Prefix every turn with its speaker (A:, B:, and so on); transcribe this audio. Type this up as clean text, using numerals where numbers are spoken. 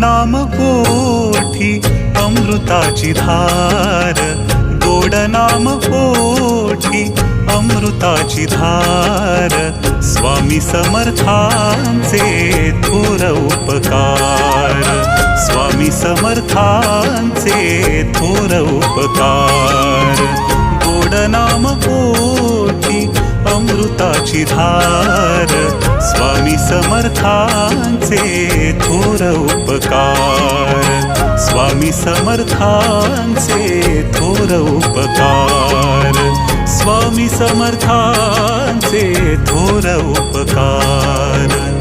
A: नाम ओठी अमृताची धार, गोड नाम ओठी अमृताची धार, स्वामी समर्थांचे थोर उपकार, स्वामी समर्थांचे थोर उपकार. गोड नाम ओठी अमृताची धार, स्वामी समर्थांचे थोर उपकार, स्वामी समर्थांचे थोर उपकार, स्वामी समर्थांचे थोर उपकार.